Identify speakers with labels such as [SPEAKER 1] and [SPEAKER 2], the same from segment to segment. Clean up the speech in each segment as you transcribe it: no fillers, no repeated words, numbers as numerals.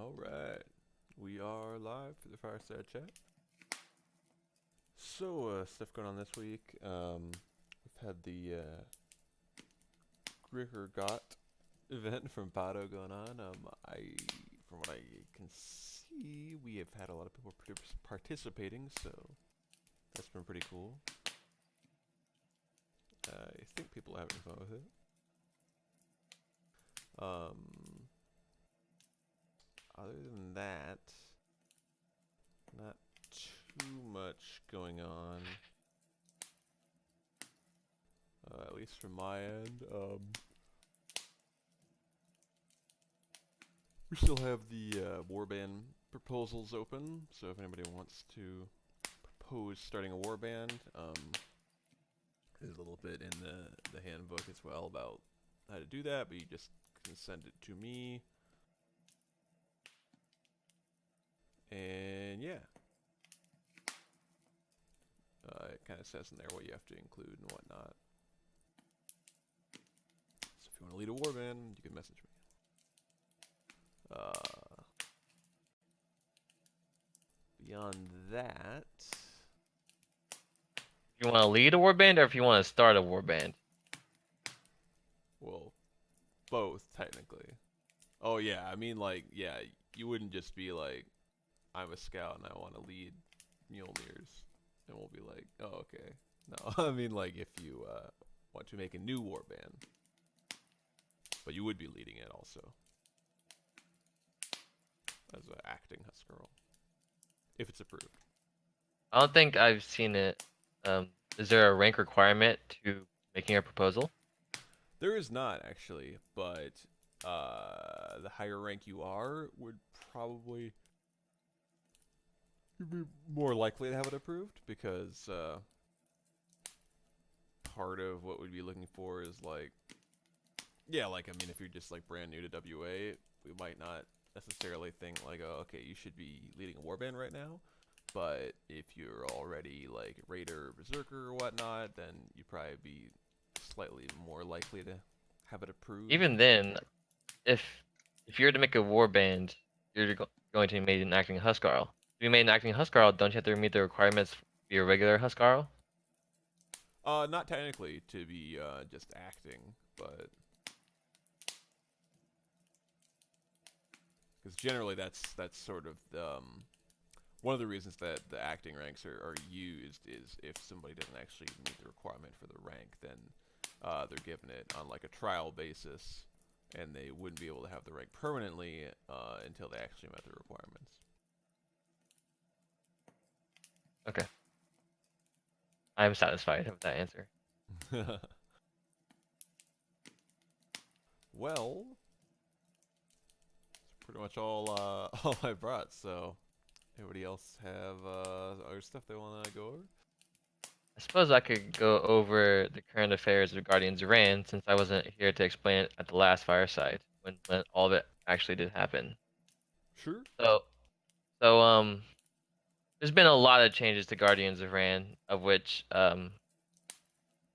[SPEAKER 1] All right, we are live for the Fireside chat. So, stuff going on this week. We've had the Gricker Got event from Pato going on. From what I can see, we have had a lot of people participating, so that's been pretty cool. I think people are having fun with it. Other than that, not too much going on. At least from my end. We still have the warband proposals open, so if anybody wants to propose starting a warband, there's a little bit in the handbook as well about how to do that, but you just can send it to me. And yeah. It kind of says in there what you have to include and whatnot. So if you want to lead a warband, you can message me. Beyond that,
[SPEAKER 2] You want to lead a warband or if you want to start a warband?
[SPEAKER 1] well, both technically. Oh yeah, I mean like yeah, you wouldn't just be like, I'm a scout and I want to lead Mjolnirs, and we'll be like, oh okay. No, I mean like if you want to make a new warband, but you would be leading it also as an acting Huskarl, if it's approved.
[SPEAKER 2] I don't think I've seen it. Is there a rank requirement to making a proposal?
[SPEAKER 1] There is not actually, but the higher rank you are would probably you'd be more likely to have it approved because part of what we'd be looking for is like, yeah, like I mean, if you're just like brand new to WA, we might not necessarily think like, oh, okay, you should be leading a warband right now. But if you're already like Raider, Berserker, or whatnot, then you'd probably be slightly more likely to have it approved.
[SPEAKER 2] Even then, if you're to make a warband, you're going to be made an acting Huskarl. To be made an acting Huskarl, don't you have to meet the requirements to be a regular Huskarl?
[SPEAKER 1] Not technically to be just acting, but because generally that's sort of one of the reasons that the acting ranks are used is if somebody doesn't actually meet the requirement for the rank, then they're given it on like a trial basis, and they wouldn't be able to have the rank permanently until they actually met the requirements.
[SPEAKER 2] Okay. I'm satisfied with that answer.
[SPEAKER 1] Well, that's pretty much all all I brought. So, anybody else have other stuff they want to go over?
[SPEAKER 2] I suppose I could go over the current affairs of Guardians of Ran since I wasn't here to explain it at the last Fireside when all of it actually did happen.
[SPEAKER 1] Sure.
[SPEAKER 2] So there's been a lot of changes to Guardians of Ran, of which I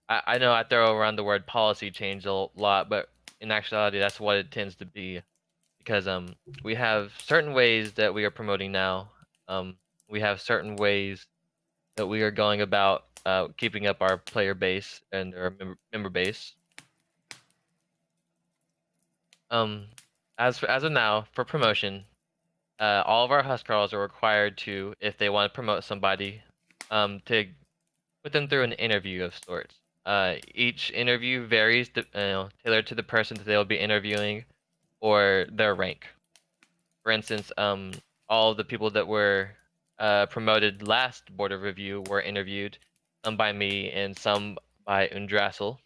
[SPEAKER 2] know I throw around the word policy change a lot, but in actuality that's what it tends to be, because we have certain ways that we are promoting now. We have certain ways that we are going about keeping up our player base and our member base. As of now, for promotion, all of our Huskarls are required to, if they want to promote somebody, to put them through an interview of sorts. Each interview varies, tailored to the person that they'll be interviewing or their rank. For instance, all of the people that were promoted last board of review were interviewed, some by me and some by Undrassel.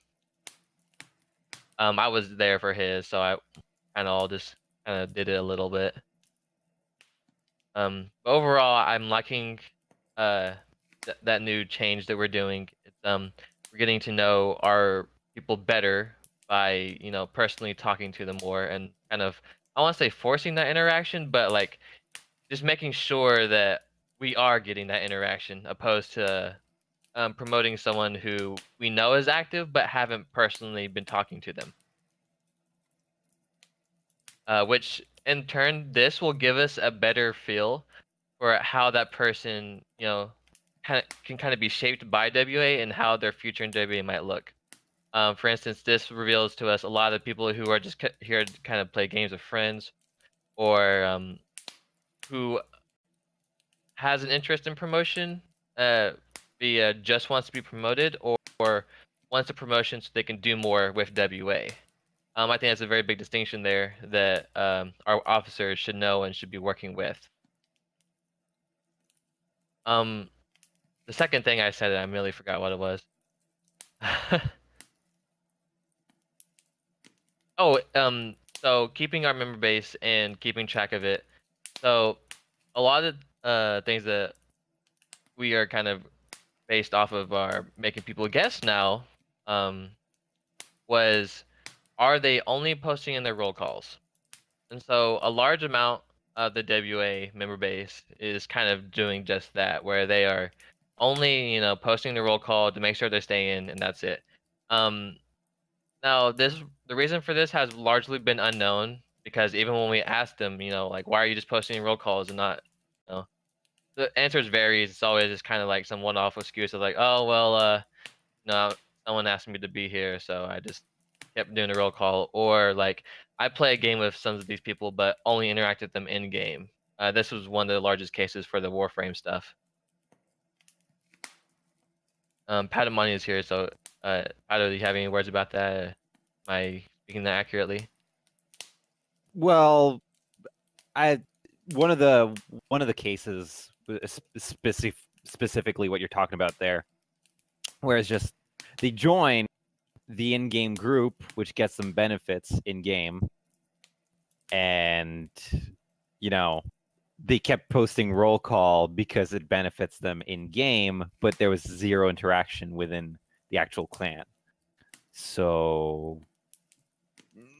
[SPEAKER 2] I was there for his, so I kind of did it a little bit. Overall, I'm liking that new change that we're doing. It's we're getting to know our people better by personally talking to them more and kind of, I want to say forcing that interaction, but like just making sure that we are getting that interaction, opposed to promoting someone who we know is active but haven't personally been talking to them. which in turn this will give us a better feel for how that person, can kind of be shaped by WA and how their future in WA might look. For instance, this reveals to us a lot of people who are just here to kind of play games with friends, or who has an interest in promotion, via just wants to be promoted, or wants a promotion so they can do more with WA. I think that's a very big distinction there that our officers should know and should be working with. Um, the second thing I said, I really forgot what it was. Oh, so keeping our member base and keeping track of it. So a lot of things that we are kind of based off of are making people guess now, um, was, are they only posting in their roll calls? And so a large amount of the WA member base is kind of doing just that, where they are only, posting the roll call to make sure they're staying, and that's it. Um, Now, the reason for this has largely been unknown, because even when we asked them, like, why are you just posting roll calls and not, you know, the answers varies. It's always just kind of like some one-off excuse of like, oh well, no, someone asked me to be here, so I just kept doing the roll call, or like I play a game with some of these people, but only interact with them in game. This was one of the largest cases for the Warframe stuff. Patamani is here, so Pato, do you have any words about that? Am I speaking that accurately?
[SPEAKER 3] Well, I one of the cases specifically what you're talking about there, where it's just they join the in-game group, which gets them benefits in game, and they kept posting roll call because it benefits them in game, but there was zero interaction within the actual clan. So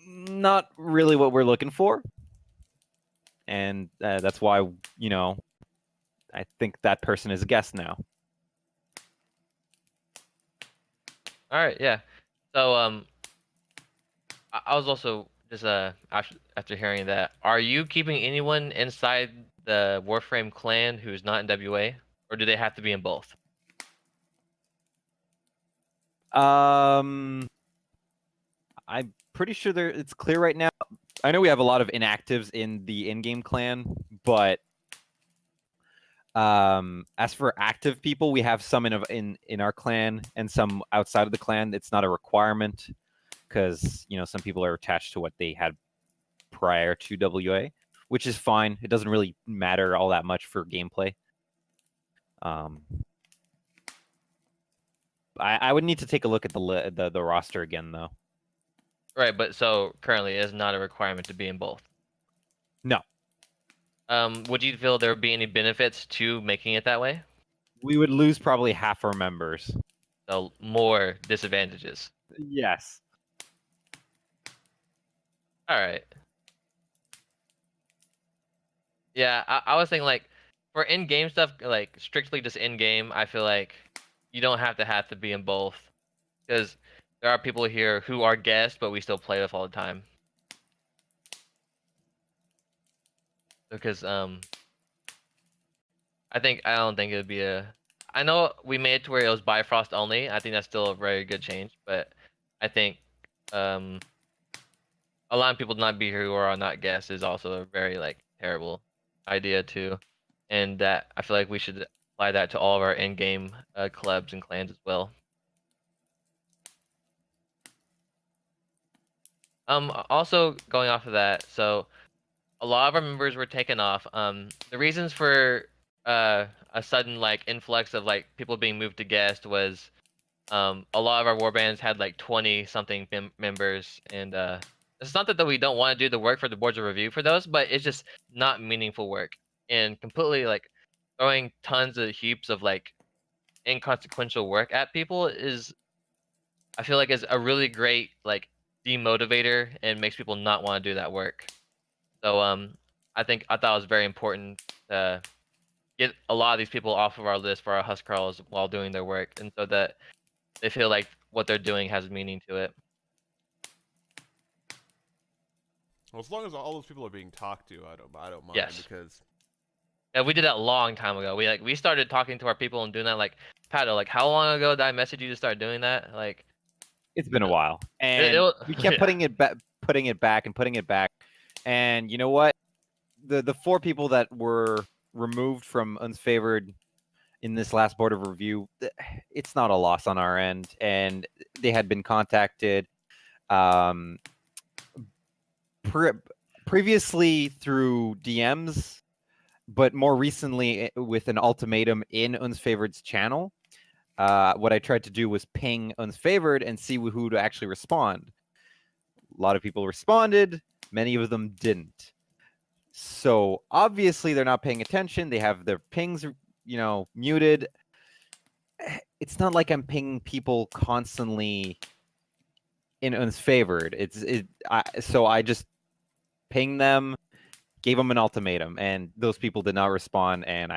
[SPEAKER 3] not really what we're looking for. And that's why, I think that person is a guest now.
[SPEAKER 2] All right, yeah. So I was also just after hearing that, are you keeping anyone inside the Warframe clan who's not in WA, or do they have to be in both?
[SPEAKER 3] I'm pretty sure it's clear right now. I know we have a lot of inactives in the in-game clan, but as for active people, we have some in our clan and some outside of the clan. It's not a requirement because some people are attached to what they had prior to WA, which is fine. It doesn't really matter all that much for gameplay. I would need to take a look at the roster again, though.
[SPEAKER 2] Right, but so currently it is not a requirement to be in both.
[SPEAKER 3] No.
[SPEAKER 2] Would you feel there would be any benefits to making it that way?
[SPEAKER 3] We would lose probably half our members.
[SPEAKER 2] So more disadvantages.
[SPEAKER 3] Yes.
[SPEAKER 2] All right. Yeah, I was thinking like for in-game stuff, like strictly just in-game, I feel like you don't have to be in both, because there are people here who are guests, but we still play with all the time. Because I don't think it would be a. I know we made it to where it was Bifrost only. I think that's still a very good change, but I think allowing people to not be here who are not guests is also a very like terrible idea too, and that I feel like we should apply that to all of our in-game clubs and clans as well. Also going off of that, so a lot of our members were taken off. The reasons for a sudden like influx of like people being moved to guest was a lot of our war bands had like 20 something members, and it's not that we don't want to do the work for the boards of review for those, but it's just not meaningful work, and completely like throwing tons of heaps of like inconsequential work at people is, I feel like, is a really great like demotivator and makes people not want to do that work. So I thought it was very important to get a lot of these people off of our list for our Huskarls while doing their work, and so that they feel like what they're doing has meaning to it.
[SPEAKER 1] Well, as long as all those people are being talked to, I don't mind
[SPEAKER 2] Yes.
[SPEAKER 1] because
[SPEAKER 2] Yeah, we did that a long time ago. We started talking to our people and doing that like Pato, like how long ago did I message you to start doing that? Like
[SPEAKER 3] It's been a while,
[SPEAKER 2] it
[SPEAKER 3] and we kept
[SPEAKER 2] yeah.
[SPEAKER 3] putting it back, and putting it back. And you know what? The 4 people that were removed from unsfavored in this last board of review, it's not a loss on our end, and they had been contacted um, previously through DMs, but more recently with an ultimatum in unsfavored's channel. What I tried to do was ping unsfavored and see who to actually respond. A lot of people responded, many of them didn't. So obviously they're not paying attention. They have their pings, muted. It's not like I'm pinging people constantly in unsfavored. So I just pinged them, gave them an ultimatum, and those people did not respond. And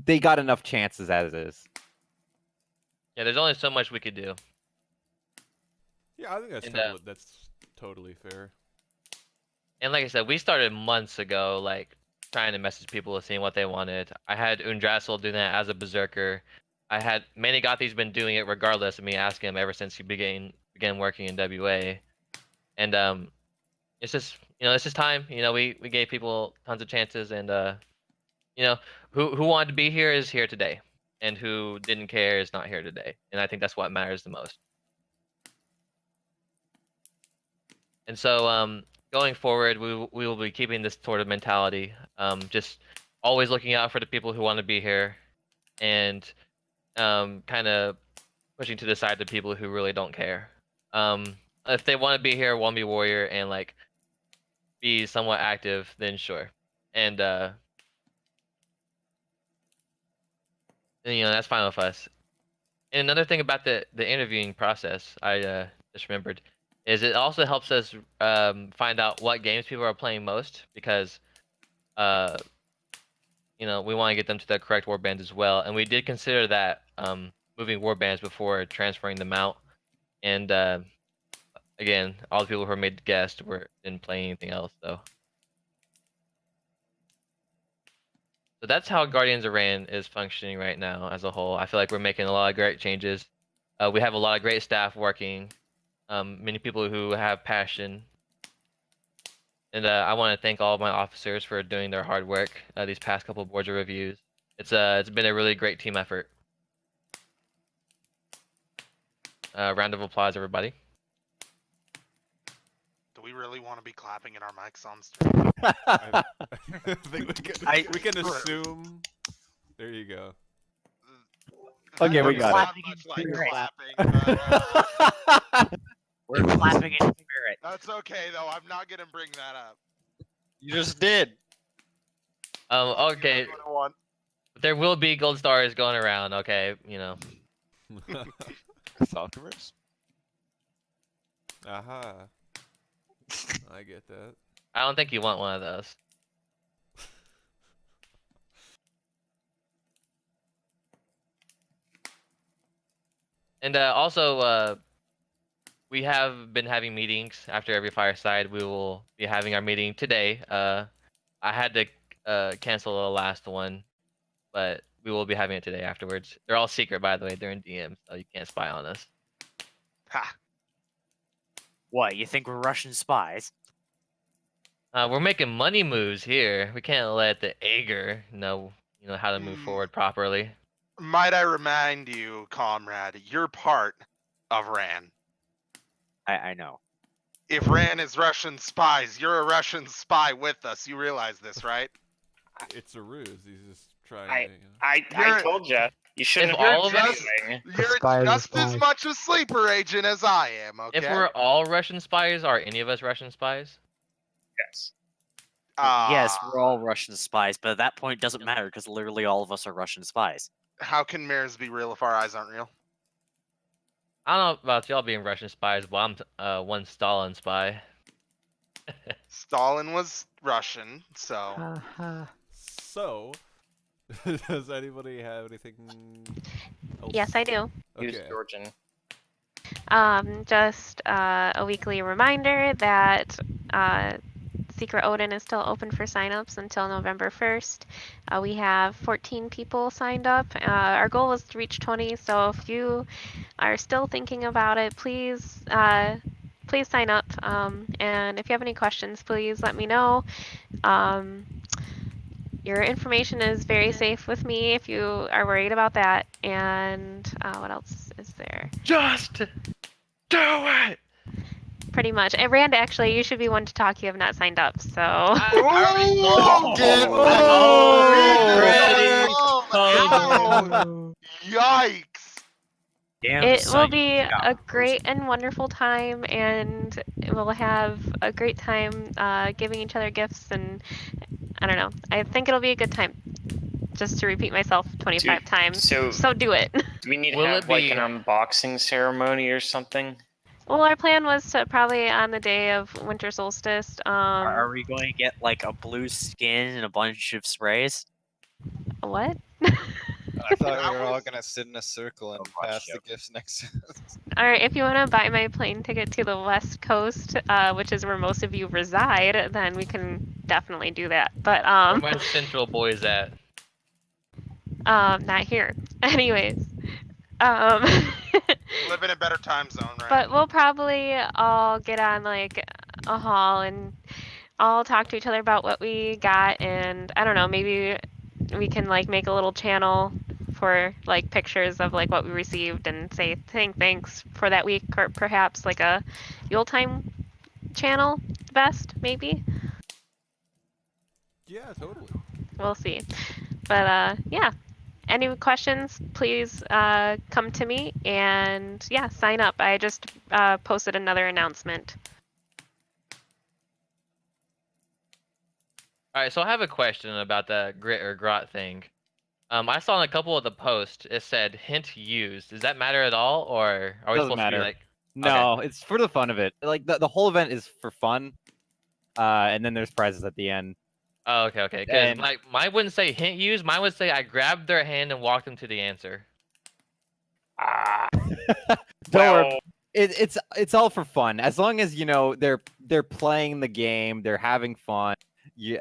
[SPEAKER 3] they got enough chances as is.
[SPEAKER 2] Yeah, there's only so much we could do.
[SPEAKER 1] yeah, I think
[SPEAKER 2] And,
[SPEAKER 1] that's totally fair.
[SPEAKER 2] And like I said, we started months ago, like trying to message people, seeing what they wanted. I had Undrassel doing that as a berserker. I had Manigothi's been doing it regardless of me asking him ever since he began working in WA. And it's just it's just time. We gave people tons of chances, and who wanted to be here is here today, and who didn't care is not here today. And I think that's what matters the most. And so going forward, we will be keeping this sort of mentality. Just always looking out for the people who want to be here, and kind of pushing to the side the people who really don't care. If they want to be here, want to be warrior, and like be somewhat active, then sure. And that's fine with us. And another thing about the interviewing process, I just remembered, is it also helps us find out what games people are playing most, because uh, we want to get them to the correct warbands as well. And we did consider that moving warbands before transferring them out. And again, all the people who were made guest didn't play anything else, though. So that's how Guardians of Ran is functioning right now as a whole. I feel like we're making a lot of great changes. We have a lot of great staff working, many people who have passion. And I want to thank all of my officers for doing their hard work these past couple of boards of reviews. It's been a really great team effort. Round of applause, everybody.
[SPEAKER 4] Do we really want to be clapping in our mics on stream?
[SPEAKER 1] I think we can assume. There you go.
[SPEAKER 3] Okay, we got
[SPEAKER 4] it. Much like clapping, but,
[SPEAKER 5] We're clapping in spirit.
[SPEAKER 4] that's okay though. I'm not gonna bring that up.
[SPEAKER 5] You just did.
[SPEAKER 2] Okay. There will be gold stars going around. Okay,
[SPEAKER 5] Stalkers?
[SPEAKER 1] Aha. I get that.
[SPEAKER 2] I don't think you want one of those. And also, we have been having meetings after every Fireside. We will be having our meeting today. I had to cancel the last one, but we will be having it today afterwards. They're all secret, by the way. They're in DM, so you can't spy on us.
[SPEAKER 4] Ha!
[SPEAKER 5] What, you think we're Russian spies?
[SPEAKER 2] We're making money moves here. We can't let the Ager know how to move forward properly.
[SPEAKER 4] Might I remind you, comrade, you're part of Ran.
[SPEAKER 5] I know.
[SPEAKER 4] If Ran is Russian spies, you're a Russian spy with us. You realize this, right?
[SPEAKER 1] It's a ruse. He's just trying to.
[SPEAKER 6] I told you. You shouldn't
[SPEAKER 2] If
[SPEAKER 6] have
[SPEAKER 2] all of
[SPEAKER 6] done
[SPEAKER 2] us-
[SPEAKER 6] anything.
[SPEAKER 4] You're
[SPEAKER 7] Spy is a
[SPEAKER 4] just as
[SPEAKER 7] spy.
[SPEAKER 4] much a sleeper agent as I am, okay?
[SPEAKER 2] If we're all Russian spies, are any of us Russian spies?
[SPEAKER 6] Yes.
[SPEAKER 5] Yes, we're all Russian spies, but at that point it doesn't matter because literally all of us are Russian spies.
[SPEAKER 4] How can mirrors be real if our eyes aren't real?
[SPEAKER 2] I don't know about y'all being Russian spies, but I'm one Stalin spy.
[SPEAKER 4] Stalin was Russian, so...
[SPEAKER 1] So, does anybody have anything else?
[SPEAKER 8] Yes, I do.
[SPEAKER 6] He was
[SPEAKER 1] Okay.
[SPEAKER 6] Georgian.
[SPEAKER 7] Just a weekly reminder that Secret Odin is still open for signups until November 1st. We have 14 people signed up. Our goal is to reach 20, so if you are still thinking about it, please please sign up. And if you have any questions, please let me know. Your information is very safe with me if you are worried about that. And what else is there?
[SPEAKER 2] Just do it.
[SPEAKER 7] Pretty much. And Rand, actually, you should be one to talk. You have not signed up, so.
[SPEAKER 4] Oh, get
[SPEAKER 3] Oh,
[SPEAKER 4] Yikes!
[SPEAKER 5] Damn,
[SPEAKER 7] It will
[SPEAKER 5] son,
[SPEAKER 7] be
[SPEAKER 5] you got
[SPEAKER 7] a great and wonderful time, and we'll have a great time giving each other gifts, and I don't know. I think it'll be a good time. Just to repeat myself 25 times. So do it.
[SPEAKER 6] Do we need to
[SPEAKER 2] Will
[SPEAKER 6] have
[SPEAKER 2] it
[SPEAKER 6] like
[SPEAKER 2] be-
[SPEAKER 6] an unboxing ceremony or something?
[SPEAKER 7] Well, our plan was to probably on the day of winter solstice.
[SPEAKER 5] Are we going to get like a blue skin and a bunch of sprays?
[SPEAKER 7] What?
[SPEAKER 8] I thought we
[SPEAKER 4] That
[SPEAKER 8] were all
[SPEAKER 4] was-
[SPEAKER 8] gonna sit in a circle and
[SPEAKER 5] Oh,
[SPEAKER 8] pass the
[SPEAKER 5] joke.
[SPEAKER 8] gifts next to us.
[SPEAKER 7] All right, if you want to buy my plane ticket to the West Coast, which is where most of you reside, then we can definitely do that. But
[SPEAKER 2] Where my Central boys at?
[SPEAKER 7] not here. Anyways,
[SPEAKER 4] Live in a better time zone, right?
[SPEAKER 7] but we'll probably all get on like a hall and all talk to each other about what we got, and I don't know, maybe we can like make a little channel for like pictures of like what we received and say thanks for that week, or perhaps like a Yule time channel best maybe.
[SPEAKER 1] Yeah, totally.
[SPEAKER 7] We'll see. But yeah. Any questions, please come to me and yeah, sign up. I just posted another announcement.
[SPEAKER 2] All right, so I have a question about the grit or grot thing. I saw in a couple of the posts it said hint used. Does that matter at all, or are we
[SPEAKER 3] Doesn't
[SPEAKER 2] supposed
[SPEAKER 3] matter.
[SPEAKER 2] to be like?
[SPEAKER 3] no, it's for the fun of it. Like the whole event is for fun, and then there's prizes at the end.
[SPEAKER 2] Oh, okay, okay. Because
[SPEAKER 3] And-
[SPEAKER 2] like mine wouldn't say hint used. Mine would say I grabbed their hand and walked them to the answer.
[SPEAKER 6] Ah,
[SPEAKER 3] Don't worry.
[SPEAKER 6] well,
[SPEAKER 3] It's all for fun. As long as you know they're playing the game, they're having fun. You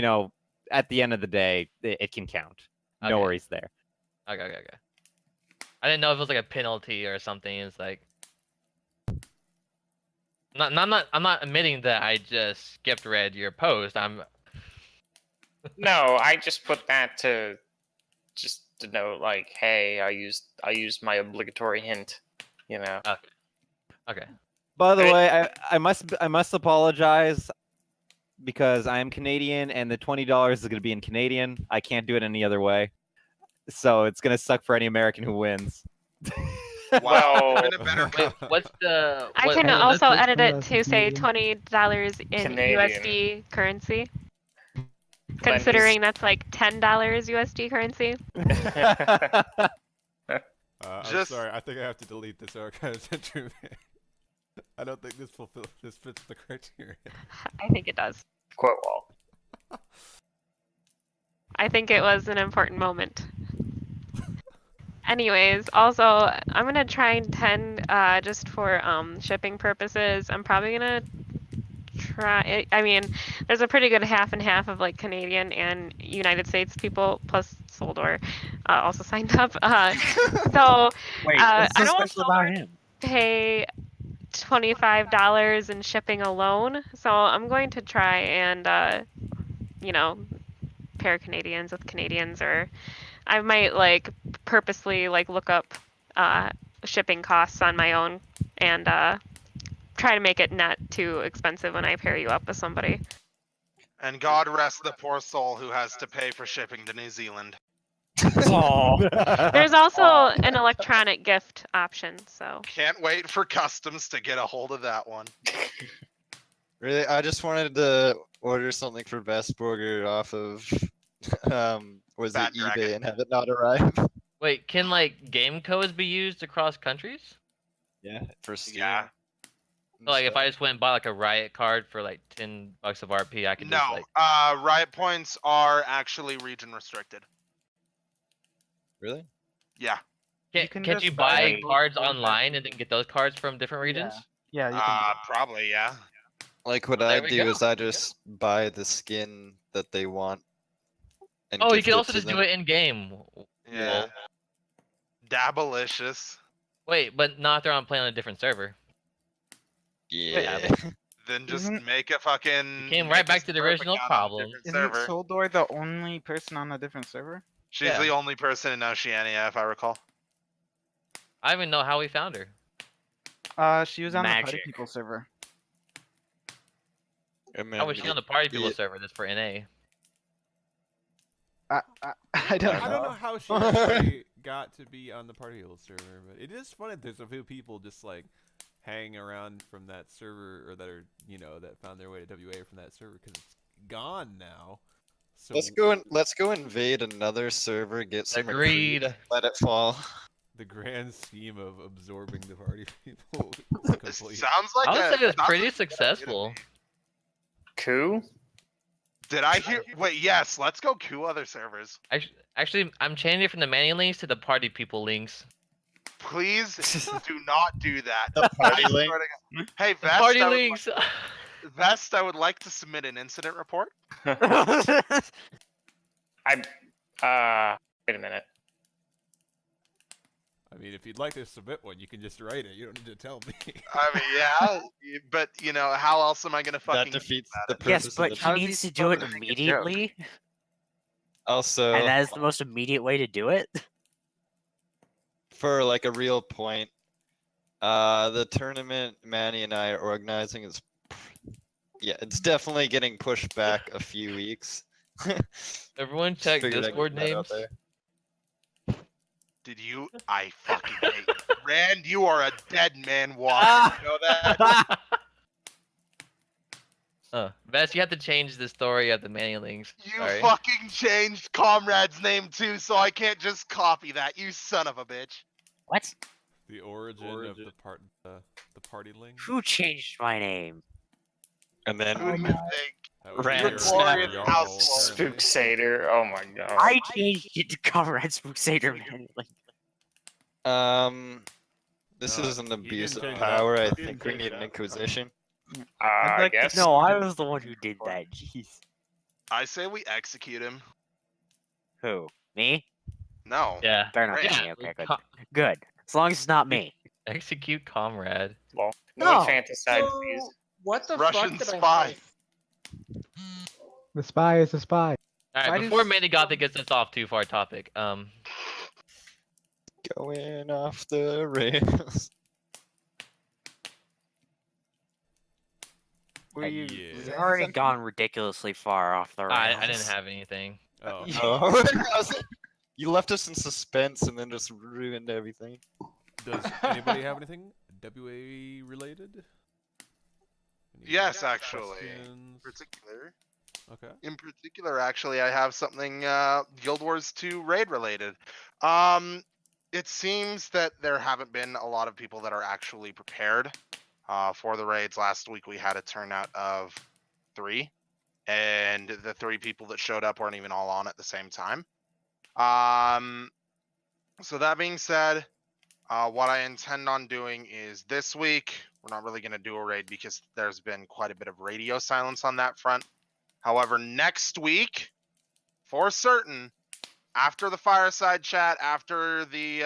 [SPEAKER 3] know, at the end of the day, it can count. No
[SPEAKER 2] Okay.
[SPEAKER 3] worries there.
[SPEAKER 2] Okay. I didn't know if it was like a penalty or something. It's like. I'm not admitting that I just skipped read your post.
[SPEAKER 6] no, I just put that to know, like, hey, I used my obligatory hint, you know.
[SPEAKER 2] Okay.
[SPEAKER 3] By the
[SPEAKER 6] I mean-
[SPEAKER 3] way, I must apologize because I am Canadian and the $20 is going to be in Canadian. I can't do it any other way. So it's going to suck for any American who wins.
[SPEAKER 4] Wow, live
[SPEAKER 6] Well,
[SPEAKER 4] in a better
[SPEAKER 2] Wait, what's the?
[SPEAKER 7] I
[SPEAKER 2] what-
[SPEAKER 7] can
[SPEAKER 2] what-
[SPEAKER 7] also
[SPEAKER 2] what's-
[SPEAKER 7] edit it to say $20 in
[SPEAKER 6] Canadian.
[SPEAKER 7] USD currency.
[SPEAKER 6] Then
[SPEAKER 7] Considering that's like $10 USD currency.
[SPEAKER 1] I'm
[SPEAKER 4] Just-
[SPEAKER 1] sorry. I think I have to delete this archive entry. I don't think this fits the criteria.
[SPEAKER 7] I think it does.
[SPEAKER 6] quote wall.
[SPEAKER 7] I think it was an important moment. Anyways, also, I'm gonna try and tend just for shipping purposes. I'm probably gonna try. I mean, there's a pretty good half and half of like Canadian and United States people, plus Soldor also signed up. So
[SPEAKER 5] Wait,
[SPEAKER 7] I
[SPEAKER 5] what's so
[SPEAKER 7] don't want
[SPEAKER 5] special about him?
[SPEAKER 7] pay $25 in shipping alone. So I'm going to try and you know, pair Canadians with Canadians, or I might like purposely like look up shipping costs on my own and try to make it not too expensive when I pair you up with somebody.
[SPEAKER 4] And God rest the poor soul who has to pay for shipping to New Zealand.
[SPEAKER 6] Oh,
[SPEAKER 7] There's also an electronic gift option, so
[SPEAKER 4] Can't wait for customs to get a hold of that one.
[SPEAKER 8] Really, I just wanted to order something for Best Burger off of was
[SPEAKER 4] Bad
[SPEAKER 8] it
[SPEAKER 4] Dragon.
[SPEAKER 8] eBay and have it not arrive?
[SPEAKER 2] Wait, can like game codes be used across countries?
[SPEAKER 8] Yeah, for Steam.
[SPEAKER 4] Yeah.
[SPEAKER 8] and
[SPEAKER 2] So, like if
[SPEAKER 8] stuff.
[SPEAKER 2] I just went and bought like a Riot card for like $10 of RP, I could just
[SPEAKER 4] No,
[SPEAKER 2] like.
[SPEAKER 4] riot points are actually region restricted.
[SPEAKER 8] Really?
[SPEAKER 4] Yeah.
[SPEAKER 2] Can't
[SPEAKER 9] just
[SPEAKER 2] you
[SPEAKER 9] buy
[SPEAKER 2] buy
[SPEAKER 9] both
[SPEAKER 2] cards
[SPEAKER 9] both
[SPEAKER 2] online and then get those cards from different regions?
[SPEAKER 9] Yeah, you can.
[SPEAKER 4] Probably, yeah.
[SPEAKER 8] Like what
[SPEAKER 2] Well,
[SPEAKER 8] I
[SPEAKER 2] there we
[SPEAKER 8] do
[SPEAKER 2] go.
[SPEAKER 8] is I just buy the skin that they want and
[SPEAKER 2] Oh, you
[SPEAKER 8] gift
[SPEAKER 2] can
[SPEAKER 8] it
[SPEAKER 2] also
[SPEAKER 8] to
[SPEAKER 2] just
[SPEAKER 8] them.
[SPEAKER 2] do it in game.
[SPEAKER 4] Yeah. Dabalicious.
[SPEAKER 2] Wait, but not if they're on playing on a different server.
[SPEAKER 8] Yeah.
[SPEAKER 4] Then just
[SPEAKER 9] Isn't-
[SPEAKER 4] make a fucking.
[SPEAKER 2] You came
[SPEAKER 4] make
[SPEAKER 2] right
[SPEAKER 4] a
[SPEAKER 2] back to the
[SPEAKER 4] Smurf
[SPEAKER 2] original
[SPEAKER 4] account on a
[SPEAKER 2] problem.
[SPEAKER 4] different
[SPEAKER 9] Isn't
[SPEAKER 4] server.
[SPEAKER 9] Soldor the only person on a different server?
[SPEAKER 4] She's
[SPEAKER 2] Yeah.
[SPEAKER 4] the only person in Oceania, if I recall.
[SPEAKER 2] I don't even know how we found her.
[SPEAKER 9] She was on the Party
[SPEAKER 5] Magic.
[SPEAKER 9] People server.
[SPEAKER 8] And
[SPEAKER 2] How was
[SPEAKER 8] then
[SPEAKER 2] she on the party people
[SPEAKER 8] it-
[SPEAKER 2] server that's for NA?
[SPEAKER 9] I don't
[SPEAKER 1] I don't know
[SPEAKER 9] know.
[SPEAKER 1] how she actually got to be on the Party Hill server, but it is funny. There's a few people just like hanging around from that server, or that are that found their way to WA from that server because it's gone now. So
[SPEAKER 8] let's go invade another server, get some
[SPEAKER 2] Agreed.
[SPEAKER 8] recruits, let it fall.
[SPEAKER 1] the grand scheme of absorbing the party people is
[SPEAKER 4] This
[SPEAKER 1] complete.
[SPEAKER 4] sounds like
[SPEAKER 2] I would say it was
[SPEAKER 4] sounds
[SPEAKER 2] pretty
[SPEAKER 4] like a good idea to
[SPEAKER 2] successful.
[SPEAKER 4] me.
[SPEAKER 6] Coup?
[SPEAKER 4] Did I hear? Wait, yes. Let's go coup other servers.
[SPEAKER 2] Actually, I'm changing it from the manual links to the party people links.
[SPEAKER 4] Please do not do that.
[SPEAKER 8] The party
[SPEAKER 4] I
[SPEAKER 8] link?
[SPEAKER 4] swear to God. Hey,
[SPEAKER 2] The
[SPEAKER 4] Vest.
[SPEAKER 2] party
[SPEAKER 4] I would
[SPEAKER 2] links.
[SPEAKER 4] Vest, I would like to submit an incident report.
[SPEAKER 6] Wait a minute.
[SPEAKER 1] I mean, if you'd like to submit one, you can just write it. You don't need to tell me.
[SPEAKER 4] I mean, yeah, but how else am I gonna
[SPEAKER 8] That
[SPEAKER 4] fucking?
[SPEAKER 8] defeats
[SPEAKER 4] about
[SPEAKER 8] the
[SPEAKER 4] it?
[SPEAKER 8] purpose
[SPEAKER 5] Yes, but
[SPEAKER 8] of
[SPEAKER 5] he
[SPEAKER 8] the
[SPEAKER 9] is he
[SPEAKER 5] needs to do it
[SPEAKER 9] supposed to make a joke?
[SPEAKER 5] immediately,
[SPEAKER 8] Also,
[SPEAKER 5] and that is the most immediate way to do it.
[SPEAKER 8] for like a real point, the tournament Manny and I are organizing is, yeah, it's definitely getting pushed back a few weeks.
[SPEAKER 2] Everyone
[SPEAKER 8] Just
[SPEAKER 2] check
[SPEAKER 8] figured I'd
[SPEAKER 2] Discord
[SPEAKER 8] get that out
[SPEAKER 2] names.
[SPEAKER 8] there.
[SPEAKER 4] Did you? I fucking hate you. Rand. You are a dead man walking. You know that?
[SPEAKER 2] Vest, you have to change the story of the manual links.
[SPEAKER 4] You
[SPEAKER 2] Sorry.
[SPEAKER 4] fucking changed Comrade's name too, so I can't just copy that. You son of a bitch.
[SPEAKER 5] What?
[SPEAKER 1] The origin of the party link.
[SPEAKER 5] Who changed my name?
[SPEAKER 8] And then
[SPEAKER 4] Who do you think?
[SPEAKER 1] That would
[SPEAKER 8] Rand
[SPEAKER 1] be your
[SPEAKER 8] Snap.
[SPEAKER 1] Jarl,
[SPEAKER 4] House
[SPEAKER 1] apparently.
[SPEAKER 6] Spooksader. Oh my god.
[SPEAKER 5] I changed it to Comrade Spooksader manually.
[SPEAKER 8] This
[SPEAKER 1] No,
[SPEAKER 8] is an
[SPEAKER 1] he didn't
[SPEAKER 8] abuse of
[SPEAKER 1] change it
[SPEAKER 8] power.
[SPEAKER 1] up.
[SPEAKER 8] I
[SPEAKER 1] He didn't
[SPEAKER 8] think we
[SPEAKER 1] change
[SPEAKER 8] need
[SPEAKER 1] it
[SPEAKER 8] an
[SPEAKER 1] up.
[SPEAKER 8] inquisition.
[SPEAKER 6] I
[SPEAKER 9] like to
[SPEAKER 6] guess.
[SPEAKER 5] No, I was the one who did that. Jeez.
[SPEAKER 4] I say we execute him.
[SPEAKER 5] Who? Me?
[SPEAKER 4] No.
[SPEAKER 2] Yeah.
[SPEAKER 5] Better not be
[SPEAKER 4] Yeah.
[SPEAKER 5] me. Okay, good. Good. As long as it's not me.
[SPEAKER 2] Execute comrade.
[SPEAKER 6] No
[SPEAKER 5] No.
[SPEAKER 6] infanticide, please.
[SPEAKER 10] What the
[SPEAKER 4] Russian
[SPEAKER 10] fuck did
[SPEAKER 4] spy.
[SPEAKER 10] The spy is a spy.
[SPEAKER 2] All
[SPEAKER 9] Why
[SPEAKER 2] right, before
[SPEAKER 9] does-
[SPEAKER 2] Manny Gothic gets us off too far topic,
[SPEAKER 8] Going off the rails.
[SPEAKER 5] We've
[SPEAKER 1] Yeah.
[SPEAKER 5] already gone ridiculously far off the rails.
[SPEAKER 2] I didn't have anything.
[SPEAKER 1] Oh.
[SPEAKER 8] Oh, you left us in suspense and then just ruined everything.
[SPEAKER 1] Does anybody have anything WA related? Any
[SPEAKER 4] Yes, actually.
[SPEAKER 1] questions?
[SPEAKER 4] Particular.
[SPEAKER 1] Okay.
[SPEAKER 4] In particular, actually, I have something Guild Wars 2 raid related. It seems that there haven't been a lot of people that are actually prepared for the raids. Last week we had a turnout of 3, and the 3 people that showed up weren't even all on at the same time. So that being said, what I intend on doing is this week, we're not really going to do a raid because there's been quite a bit of radio silence on that front. However, next week, for certain, after the Fireside chat, after the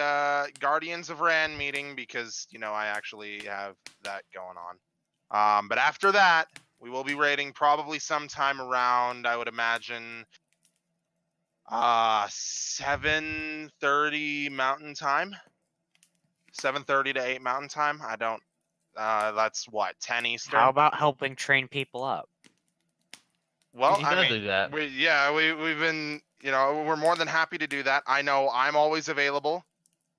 [SPEAKER 4] Guardians of Ran meeting, because, I actually have that going on. But after that, we will be raiding probably sometime around, I would imagine, 7:30 Mountain Time. 7:30 to 8 Mountain Time. I don't, that's what, 10 Eastern?
[SPEAKER 5] How about helping train people up?
[SPEAKER 4] Well,
[SPEAKER 2] he
[SPEAKER 4] I
[SPEAKER 2] does
[SPEAKER 4] mean,
[SPEAKER 2] do that.
[SPEAKER 4] we've been, we're more than happy to do that. I know I'm always available.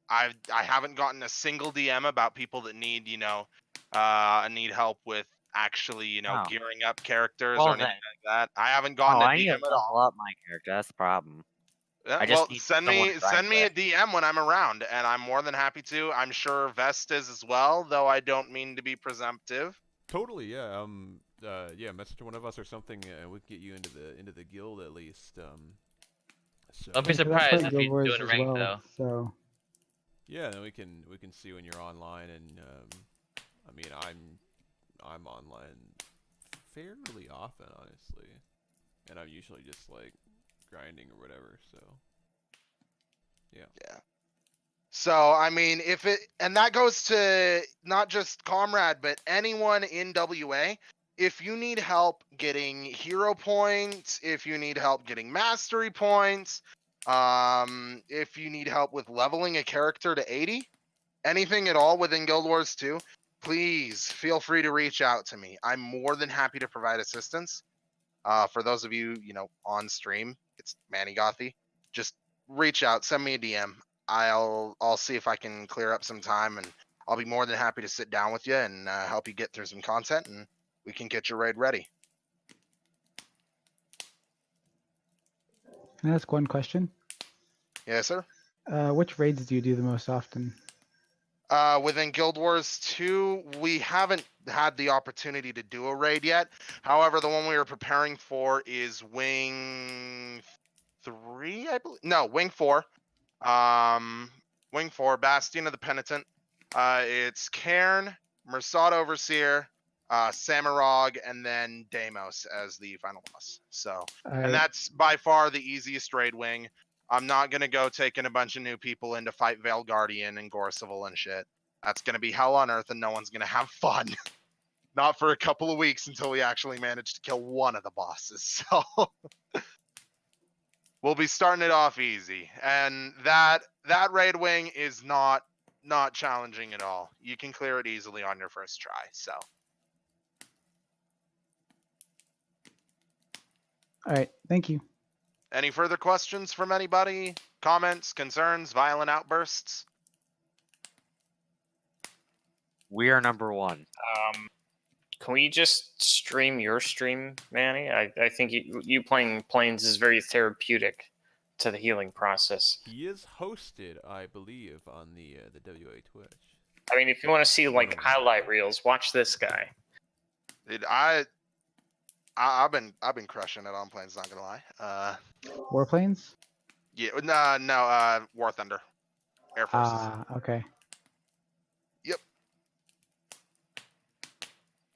[SPEAKER 4] I haven't gotten a single DM about people that need, need help with actually,
[SPEAKER 5] Oh.
[SPEAKER 4] gearing up characters
[SPEAKER 5] Well
[SPEAKER 4] or anything
[SPEAKER 5] then.
[SPEAKER 4] like that. I haven't
[SPEAKER 5] Oh,
[SPEAKER 4] gotten
[SPEAKER 5] I
[SPEAKER 4] a
[SPEAKER 5] need to
[SPEAKER 4] DM at all.
[SPEAKER 5] level up my character. That's the problem.
[SPEAKER 4] Yeah,
[SPEAKER 5] I just
[SPEAKER 4] well,
[SPEAKER 5] need
[SPEAKER 4] send
[SPEAKER 5] someone
[SPEAKER 4] me
[SPEAKER 5] to drive
[SPEAKER 4] send me a
[SPEAKER 5] that.
[SPEAKER 4] DM when I'm around, and I'm more than happy to. I'm sure Vest is as well, though I don't mean to be presumptive.
[SPEAKER 1] Totally, yeah. Yeah, message one of us or something. We can get you into the guild at least. So.
[SPEAKER 2] Don't be
[SPEAKER 10] Because I
[SPEAKER 2] surprised
[SPEAKER 10] play
[SPEAKER 2] if
[SPEAKER 10] Guild
[SPEAKER 2] he's
[SPEAKER 10] Wars
[SPEAKER 2] doing
[SPEAKER 10] as
[SPEAKER 2] rank
[SPEAKER 10] well,
[SPEAKER 2] though.
[SPEAKER 10] So
[SPEAKER 1] Yeah, then we can see when you're online, and I mean I'm online fairly often, honestly, and I'm usually just like grinding or whatever. So yeah.
[SPEAKER 4] Yeah. So I mean, and that goes to not just Comrade, but anyone in WA. If you need help getting hero points, if you need help getting mastery points, if you need help with leveling a character to 80, anything at all within Guild Wars 2, please feel free to reach out to me. I'm more than happy to provide assistance. For those of you, on stream, it's Manny Gothy. Just reach out, send me a DM. I'll see if I can clear up some time, and I'll be more than happy to sit down with you and help you get through some content, and we can get your raid ready.
[SPEAKER 10] Can I ask one question?
[SPEAKER 4] Yes, sir.
[SPEAKER 10] Which raids do you do the most often?
[SPEAKER 4] Within Guild Wars 2, we haven't had the opportunity to do a raid yet. However, the one we were preparing for is Wing 3, I believe. No, Wing 4. Wing 4, Bastion of the Penitent. It's Cairn, Mersad Overseer, Samarog, and then Deimos as the final boss. So, and that's by far the easiest raid wing. I'm not gonna go taking a bunch of new people in to fight Veil Guardian and Gorsival and shit. That's gonna be hell on earth, and no one's gonna have fun. Not for a couple of weeks until we actually manage to kill one of the bosses. So we'll be starting it off easy, and that raid wing is not challenging at all. You can clear it easily on your first try. So.
[SPEAKER 10] All right, thank you.
[SPEAKER 4] Any further questions from anybody? Comments, concerns, violent outbursts?
[SPEAKER 5] We are number one.
[SPEAKER 6] Can we just stream your stream, Manny? I think you playing Planes is very therapeutic to the healing process.
[SPEAKER 1] He is hosted, I believe, on the WA Twitch.
[SPEAKER 6] I mean, if you want to see like highlight reels, watch this guy.
[SPEAKER 4] Dude, I've been crushing it on Planes, not gonna lie.
[SPEAKER 10] Warplanes?
[SPEAKER 4] Yeah, no, War Thunder. Air Forces.
[SPEAKER 10] Okay.
[SPEAKER 4] Yep.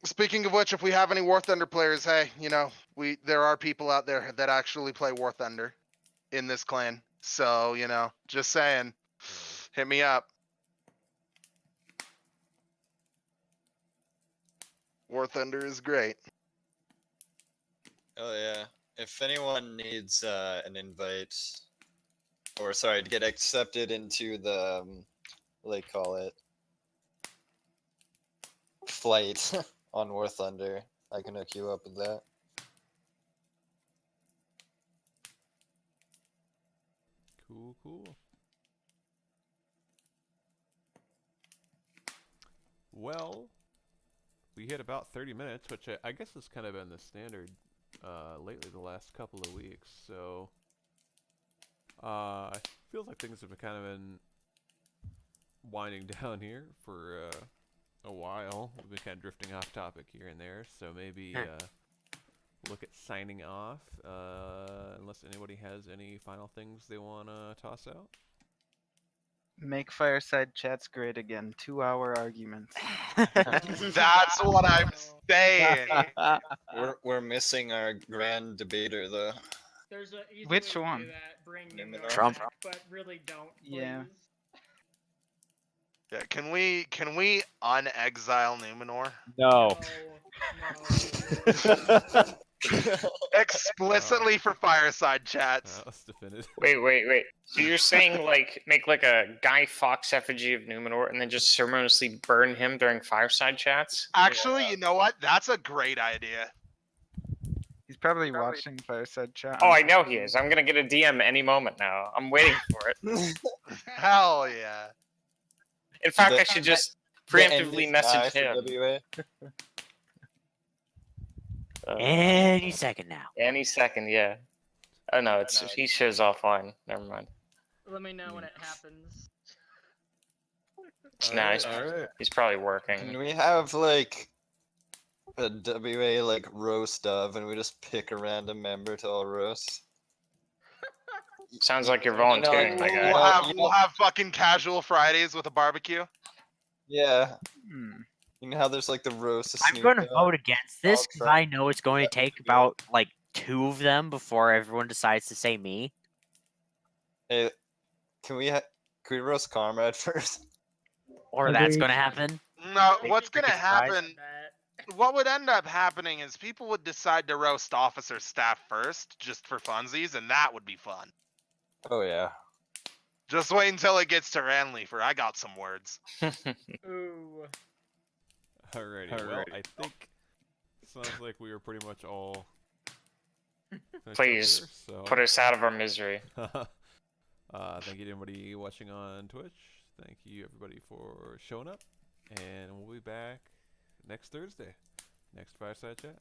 [SPEAKER 4] Speaking of which, if we have any War Thunder players, hey, there are people out there that actually play War Thunder in this clan. So, just saying, hit me up. War Thunder is great.
[SPEAKER 8] Oh yeah. If anyone needs an invite, or sorry, to get accepted into the, what do they call it, flight on War Thunder, I can hook you up with that.
[SPEAKER 1] Cool. Well, we hit about 30 minutes, which I guess has kind of been the standard lately, the last couple of weeks. So I feel like things have kind of been winding down here for a while. We've been kind of drifting off topic here and there, so maybe look at signing off, unless anybody has any final things they want to toss out.
[SPEAKER 9] Make Fireside chats great again. 2-hour arguments.
[SPEAKER 4] That's what I'm saying.
[SPEAKER 8] We're missing our grand debater though.
[SPEAKER 11] There's a easy
[SPEAKER 9] Which
[SPEAKER 11] way to
[SPEAKER 9] one?
[SPEAKER 11] do that. Bring
[SPEAKER 8] Numenor.
[SPEAKER 11] Numenor
[SPEAKER 5] Trump.
[SPEAKER 11] back, but really don't.
[SPEAKER 9] Yeah.
[SPEAKER 4] Yeah, can we unexile Numenor?
[SPEAKER 3] No.
[SPEAKER 11] No.
[SPEAKER 4] Explicitly for Fireside chats.
[SPEAKER 1] That's definitive.
[SPEAKER 6] Wait. So you're saying like make like a Guy Fawkes effigy of Numenor and then just ceremoniously burn him during Fireside chats?
[SPEAKER 4] Actually, you know what? That's a great idea.
[SPEAKER 9] He's probably watching Fireside chat.
[SPEAKER 6] Oh, I know he is. I'm gonna get a DM any moment now. I'm waiting for it.
[SPEAKER 4] Hell yeah.
[SPEAKER 6] In fact,
[SPEAKER 8] The-
[SPEAKER 6] I should just
[SPEAKER 8] The
[SPEAKER 6] preemptively
[SPEAKER 8] endless guy
[SPEAKER 6] message
[SPEAKER 8] for
[SPEAKER 6] him.
[SPEAKER 8] WA.
[SPEAKER 5] Any second now.
[SPEAKER 6] Any second, yeah. Oh no, he shows offline. Never mind.
[SPEAKER 11] Let me know when it happens.
[SPEAKER 6] No,
[SPEAKER 1] Alright.
[SPEAKER 6] he's probably
[SPEAKER 8] Can
[SPEAKER 6] working.
[SPEAKER 8] we have like a WA like roast of, and we just pick a random member to all roast?
[SPEAKER 6] Sounds like you're
[SPEAKER 8] You know,
[SPEAKER 6] volunteering, my
[SPEAKER 8] you
[SPEAKER 6] guy.
[SPEAKER 8] know-
[SPEAKER 4] We'll have fucking casual Fridays with a barbecue.
[SPEAKER 8] Yeah.
[SPEAKER 9] Hmm.
[SPEAKER 8] You know how there's like the roast of
[SPEAKER 5] I'm
[SPEAKER 8] Snoop
[SPEAKER 5] going to
[SPEAKER 8] Dogg?
[SPEAKER 5] vote against this
[SPEAKER 8] Dog
[SPEAKER 5] because
[SPEAKER 8] Trump.
[SPEAKER 5] I know it's going to take about like 2 of them before everyone decides to say me.
[SPEAKER 8] Hey, can we roast Comrade first?
[SPEAKER 5] Or that's
[SPEAKER 10] Agreed.
[SPEAKER 5] going to happen.
[SPEAKER 4] No,
[SPEAKER 5] Big
[SPEAKER 4] what's gonna
[SPEAKER 5] cricket surprise.
[SPEAKER 4] happen?
[SPEAKER 11] That.
[SPEAKER 4] What would end up happening is people would decide to roast officer staff first, just for funsies, and that would be fun.
[SPEAKER 8] Oh yeah.
[SPEAKER 4] Just wait until it gets to Ranleafer. I got some words.
[SPEAKER 11] Ooh.
[SPEAKER 1] Alrighty. Well, I think sounds like we were pretty much all. finished up
[SPEAKER 6] Please,
[SPEAKER 1] here, so.
[SPEAKER 6] Put us out of our misery.
[SPEAKER 1] Thank you to everybody watching on Twitch. Thank you everybody for showing up, and we'll be back next Thursday, next Fireside Chat.